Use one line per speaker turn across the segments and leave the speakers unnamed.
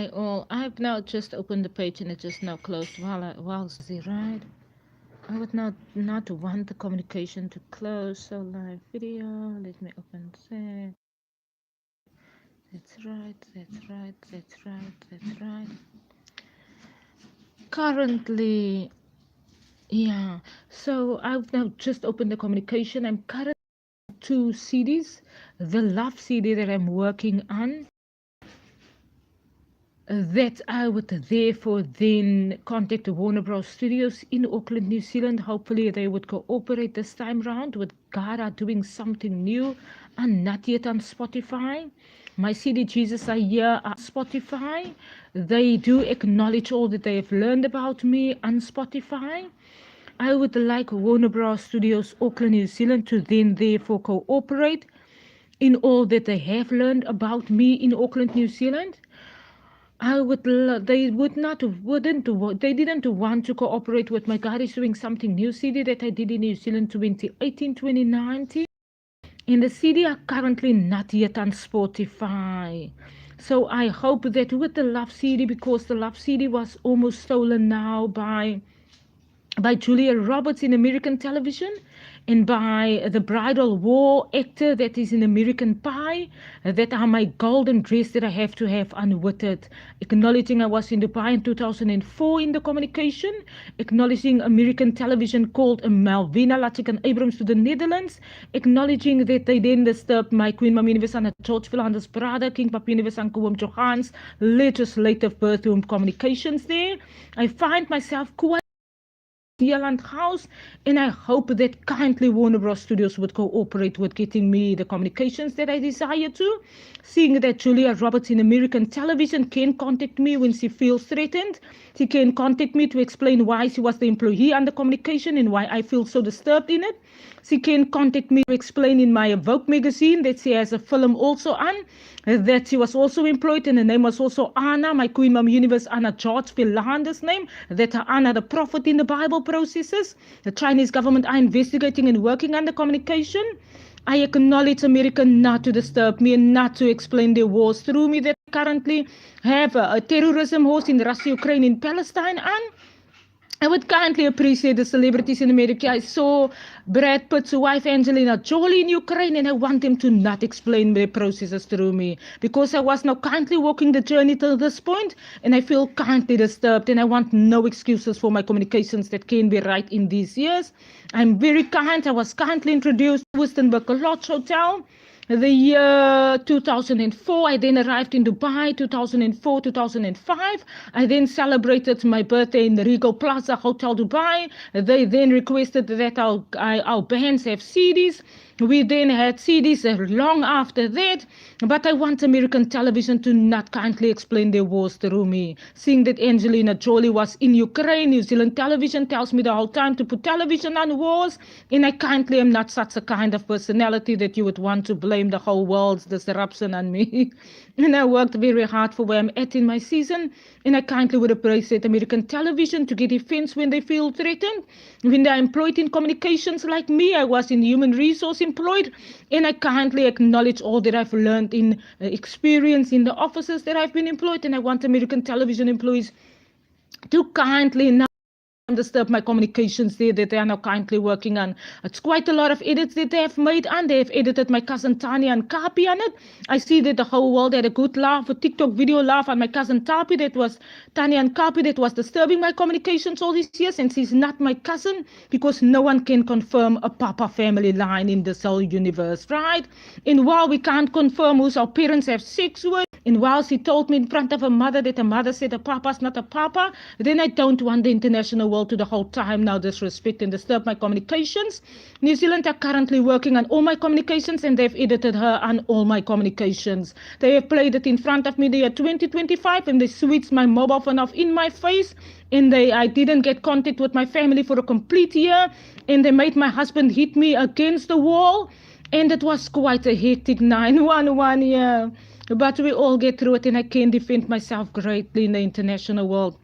Hi all. I've now just opened the page and it just now closed while see, right? I would not want the communication to close. So live video. Let me open that. That's right. That's right. That's right. That's right. Currently, yeah. So I've now just opened the communication. I'm currently 2 CDs. The love CD that I'm working on. That I would therefore then contact the Warner Bros. Studios in Auckland, New Zealand. Hopefully they would cooperate this time round with Gara doing something new and not yet on Spotify. My CD Jesus are here on Spotify. They do acknowledge all that they have learned about me on Spotify. I would like Warner Bros. Studios Auckland, New Zealand to then therefore cooperate in all that they have learned about me in Auckland, New Zealand. They didn't want to cooperate with my God is doing something new CD that I did in New Zealand 2018, 2019. And the CD are currently not yet on Spotify. So I hope that with the Love CD, because the Love CD was almost stolen now by Julia Roberts in American television and by the bridal war actor that is in American Pie. That are my golden dress that I have to have unwitted. Acknowledging I was in Dubai in 2004 in the communication. Acknowledging American television called Malvina Latchik Abrams to the Netherlands. Acknowledging that they then disturbed my Queen Mama Universe and George Philander's brother, King Papi Universe and Kuwum Johans legislative birthroom communications there. I find myself quite Zealand House, and I hope that kindly Warner Bros. Studios would cooperate with getting me the communications that I desire to. Seeing that Julia Roberts in American television can contact me when she feels threatened. She can contact me to explain why she was the employee under communication and why I feel so disturbed in it. She can contact me to explain in my AWOKH magazine that she has a film also on, that she was also employed and the name was also Anna, my Queen Mom Universe Anna George Philander's name, that Anna the prophet in the Bible processes. The Chinese government are investigating and working on the communication. I acknowledge America not to disturb me and not to explain their wars through me that currently have a terrorism wars in Russia, Ukraine, and Palestine on. I would kindly appreciate the celebrities in America. I saw Brad Pitt's wife Angelina Jolie in Ukraine, and I want them to not explain their processes through me, because I was now kindly walking the journey to this point, and I feel kindly disturbed, and I want no excuses for my communications that can be right in these years. I'm very kind. I was kindly introduced to Wistenberg Lodge Hotel. The year 2004, I then arrived in Dubai, 2004, 2005. I then celebrated my birthday in the Regal Plaza Hotel Dubai. They then requested that our bands have CDs. We then had CDs long after that, but I want American television to not kindly explain their wars through me. Seeing that Angelina Jolie was in Ukraine, New Zealand television tells me the whole time to put television on wars, and I kindly am not such a kind of personality that you would want to blame the whole world's disruption on me. And I worked very hard for where I'm at in my season, and I kindly would appreciate American television to get defense when they feel threatened. When they're employed in communications like me, I was in human resource employed, and I kindly acknowledge all that I've learned in experience in the offices that I've been employed, and I want American television employees to kindly now disturb my communications there that they are now kindly working on. It's quite a lot of edits that they have made, and they have edited my cousin Tanya and Kapi on it. I see that the whole world had a good laugh, a TikTok video laugh on my cousin Tapi, that was Tanya and Kapi, that was disturbing my communications all these years, and she's not my cousin, because no one can confirm a Papa family line in this whole universe, right? And while we can't confirm who our parents have sex with, and while she told me in front of her mother that her mother said a papa's not a papa, then I don't want the international world to the whole time now disrespect and disturb my communications. New Zealand are currently working on all my communications, and they've edited her on all my communications. They have played it in front of me the year 2025, and they switched my mobile phone off in my face, and I didn't get contact with my family for a complete year, and they made my husband hit me against the wall, and it was quite a hectic 911 year. But we all get through it, and I can defend myself greatly in the international world.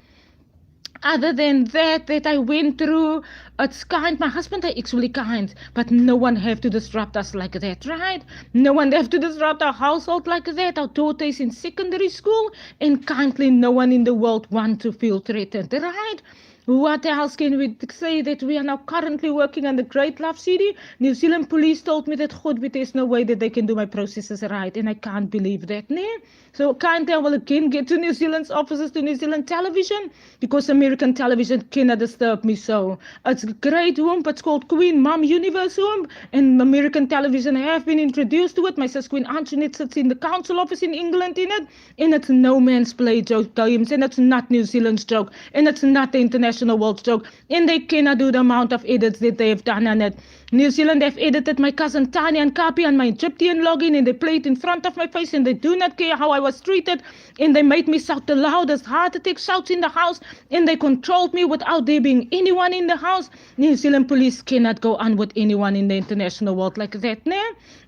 Other than that I went through, it's kind. My husband are actually kind, but no one have to disrupt us like that, right? No one have to disrupt our household like that. Our daughter is in secondary school, and kindly no one in the world want to feel threatened, right? What else can we say? That we are now currently working on the Great Love CD. New Zealand police told me that, God, there's no way that they can do my processes right, and I can't believe that, ne? So kindly I will again get to New Zealand's offices, to New Zealand television, because American television cannot disturb me so. It's a great home, it's called Queen Mom Universe home, and American television have been introduced to it. My sister Queen Antoinette sits in the council office in England in it, and it's no man's play joke games, and it's not New Zealand's joke, and it's not the international world's joke, and they cannot do the amount of edits that they have done on it. New Zealand have edited my cousin Tanya and Kapi on my Egyptian login, and they play it in front of my face, and they do not care how I was treated, and they made me shout the loudest heart attack shouts in the house, and they controlled me without there being anyone in the house. New Zealand police cannot go on with anyone in the international world like that, ne?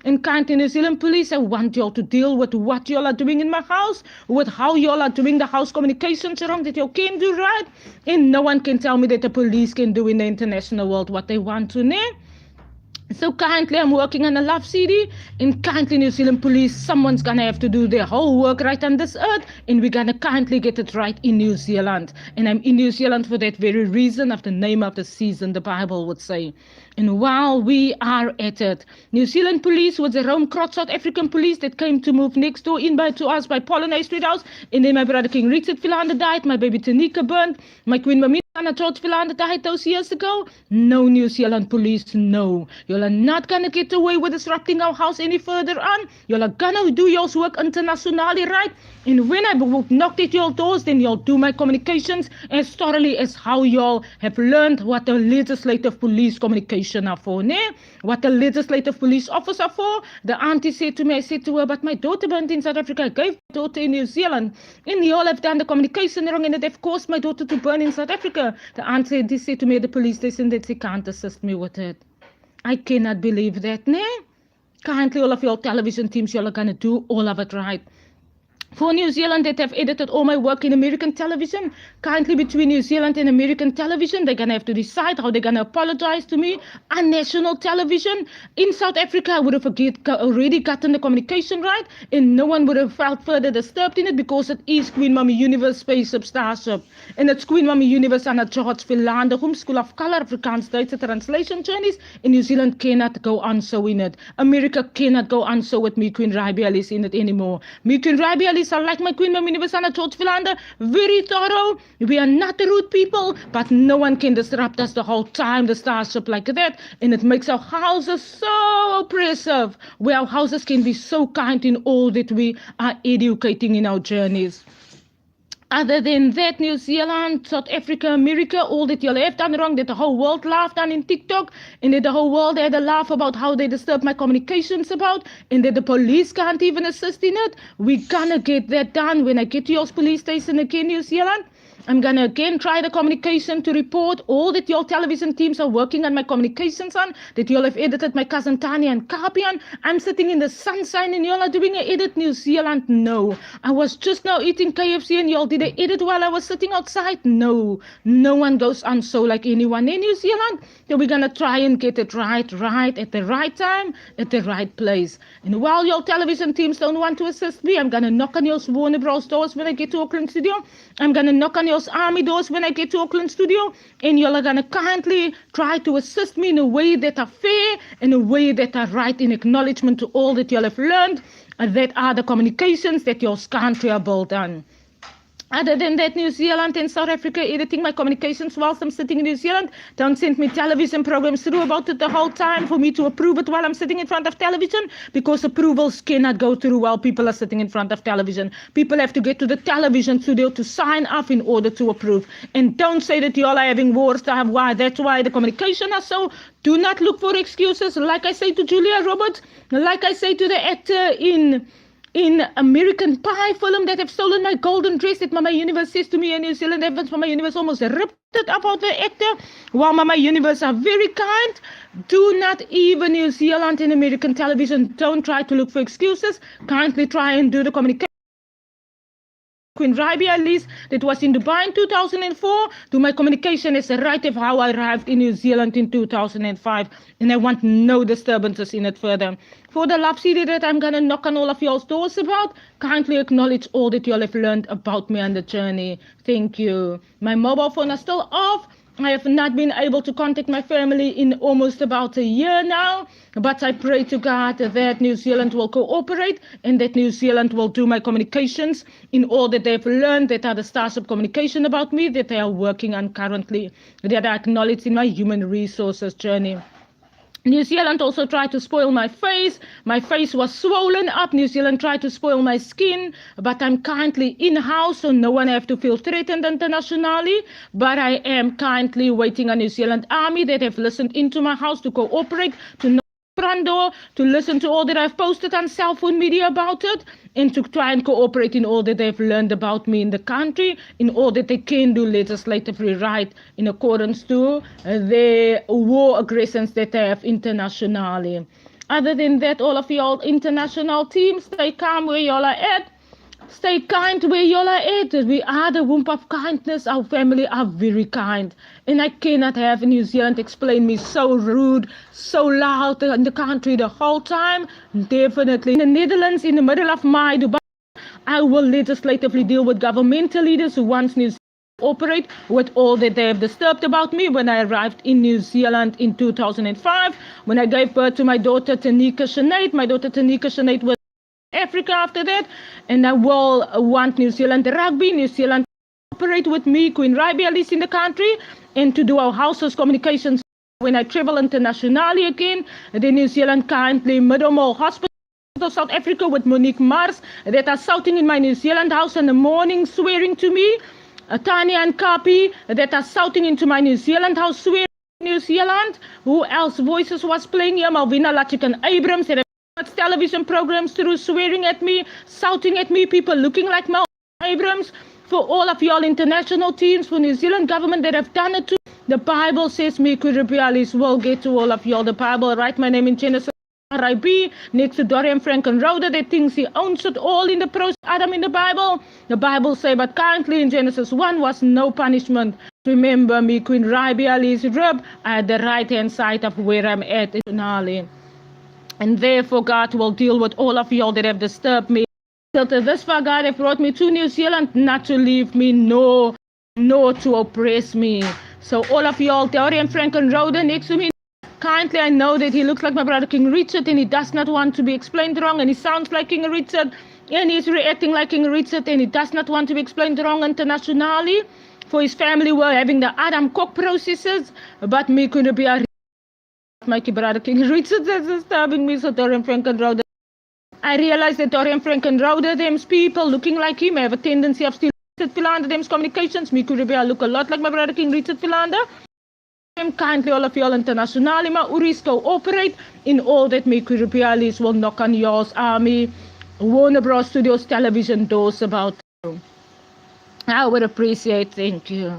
And kindly New Zealand police, I want y'all to deal with what y'all are doing in my house, with how y'all are doing the house communications wrong, that y'all can do right, and no one can tell me that the police can do in the international world what they want to, ne? So kindly, I'm working on a love CD, and kindly New Zealand police, someone's gonna have to do their whole work right on this earth, and we're gonna kindly get it right in New Zealand. And I'm in New Zealand for that very reason, of the name of the season, the Bible would say. And while we are at it, New Zealand police was the Rome Crotch South African police that came to move next door to us by Polonais Street House, and then my brother King Richard Philander died, my baby Tanika burned, my Queen Mamie Anna George Philander died those years ago. No, New Zealand police, no. Y'all are not gonna get away with disrupting our house any further on. Y'all are gonna do y'all's work internationally, right? And when I knocked at your doors, then y'all do my communications as thoroughly as how y'all have learned what the legislative police communication are for, ne? What the legislative police office are for. The auntie said to me, I said to her, but my daughter burned in South Africa. I gave my daughter in New Zealand. And y'all have done the communication wrong, and it have caused my daughter to burn in South Africa. The auntie said to me at the police station that she can't assist me with it. I cannot believe that, ne? Kindly all of your television teams, y'all are gonna do all of it right. For New Zealand that have edited all my work in American television, kindly between New Zealand and American television, they're going to have to decide how they're going to apologize to me on national television. In South Africa, I would have already gotten the communication right, and no one would have felt further disturbed in it, because it is Queen Mommy Universe Spaceship Starship. And it's Queen Mommy Universe and a George Philander Home School of Color, Afrikaans, Duitse translation journeys. In New Zealand cannot go on so in it. America cannot go on so with me, Queen Ribea Elise, in it anymore. Me, Queen Ribea Elise, I like my Queen Mommy Universe and a George Philander, very thorough. We are not the rude people, but no one can disrupt us the whole time, the starship like that. And it makes our houses so oppressive, where our houses can be so kind in all that we are educating in our journeys. Other than that, New Zealand, South Africa, America, all that y'all have done wrong, that the whole world laughed on in TikTok, and that the whole world had a laugh about how they disturbed my communications about, and that the police can't even assist in it. We're gonna get that done when I get to your police station again, New Zealand. I'm going to again try the communication to report all that your television teams are working on my communications on, that y'all have edited my cousin Tanya and Kapi on. I'm sitting in the sunshine and y'all are doing an edit. New Zealand, no. I was just now eating KFC and y'all did an edit while I was sitting outside. No, no one goes on so like anyone in New Zealand. So we're going to try and get it right at the right time, at the right place. And while your television teams don't want to assist me, I'm going to knock on your Warner Bros. Doors when I get to Auckland Studio. I'm going to knock on your Army doors when I get to Auckland Studio, and y'all are going to kindly try to assist me in a way that are fair, in a way that are right, in acknowledgement to all that y'all have learned, and that are the communications that your country are built on. Other than that, New Zealand and South Africa editing my communications whilst I'm sitting in New Zealand. Don't send me television programs through about it the whole time for me to approve it while I'm sitting in front of television, because approvals cannot go through while people are sitting in front of television. People have to get to the television studio to sign off in order to approve. And don't say that you all are having wars to have why. That's why the communication are so. Do not look for excuses. Like I say to Julia Roberts, like I say to the actor in American Pie film that have stolen my golden dress, that Mama Universe says to me in New Zealand, Mama Universe almost ripped it up out the actor, while Mama Universe are very kind. Do not, even New Zealand and American television, don't try to look for excuses. Kindly try and do the communication Queen Ribea, Elise, that was in Dubai in 2004, to my communication as a right of how I arrived in New Zealand in 2005. And I want no disturbances in it further. For the love CD that I'm going to knock on all of y'all's doors about, kindly acknowledge all that y'all have learned about me on the journey. Thank you. My mobile phone is still off. I have not been able to contact my family in almost about a year now, but I pray to God that New Zealand will cooperate and that New Zealand will do my communications in all that they've learned, that are the stars of communication about me, that they are working on currently, that I acknowledge in my human resources journey. New Zealand also tried to spoil my face. My face was swollen up. New Zealand tried to spoil my skin, but I'm kindly in-house, so no one have to feel threatened internationally. But I am kindly waiting on New Zealand Army that have listened into my house to cooperate, to knock on the front door, to listen to all that I've posted on cell phone media about it, and to try and cooperate in all that they've learned about me in the country, in all that they can do legislatively right in accordance to the war aggressions that they have internationally. Other than that, all of y'all international teams, stay calm where y'all are at. Stay kind where y'all are at. We are the womb of kindness. Our family are very kind. And I cannot have New Zealand explain me so rude, so loud in the country the whole time. Definitely. In the Netherlands, in the middle of my Dubai, I will legislatively deal with governmental leaders who want New Zealand to operate with all that they have disturbed about me when I arrived in New Zealand in 2005. When I gave birth to my daughter Tanika Sinead. My daughter Tanika Sinead was Africa after that, and I will want New Zealand Rugby, New Zealand to operate with me, Queen Ribea, Elise in the country, and to do our household communications when I travel internationally again. The New Zealand kindly Middlemore Hospital, South Africa, with Monique Mars, that are shouting in my New Zealand house in the morning, swearing to me. Tanya and Kapi, that are shouting into my New Zealand house, swearing to New Zealand. Who else voices was playing here? Malvina Lachikan Abrams, that television programs through swearing at me, shouting at me, people looking like Mel Abrams. For all of y'all international teams, for New Zealand government that have done it too. The Bible says me, Coorporate, will get to all of y'all. The Bible, write my name in Genesis, R.I.B. next to Dorian, Frank and Rhoda, that thinks he owns it all in the process. Adam in the Bible say, but kindly in Genesis 1 was no punishment. Remember me, Queen Ribea, Elise, Rib, at the right hand side of where I'm at in Nali. And therefore, God will deal with all of y'all that have disturbed me. Till to this far, God have brought me to New Zealand, not to leave me, nor to oppress me. So all of y'all, Dorian, Frank and Rhoda next to me, kindly, I know that he looks like my brother King Richard, and he does not want to be explained wrong, and he sounds like King Richard, and he's reacting like King Richard, and he does not want to be explained wrong internationally. For his family were having the AWOKH processes, but me couldn't be a my brother King Richard is disturbing me, so Dorian, Frank and Rhoda. I realize that Dorian, Frank and Rhoda, them's people looking like him, have a tendency of still Philander, them's communications. Me could look a lot like my brother King Richard Philander. I'm kindly all of y'all internationally, my Uris cooperate in all that me could will knock on y'all's army, Warner Bros. Studios television doors about. I would appreciate, thank you.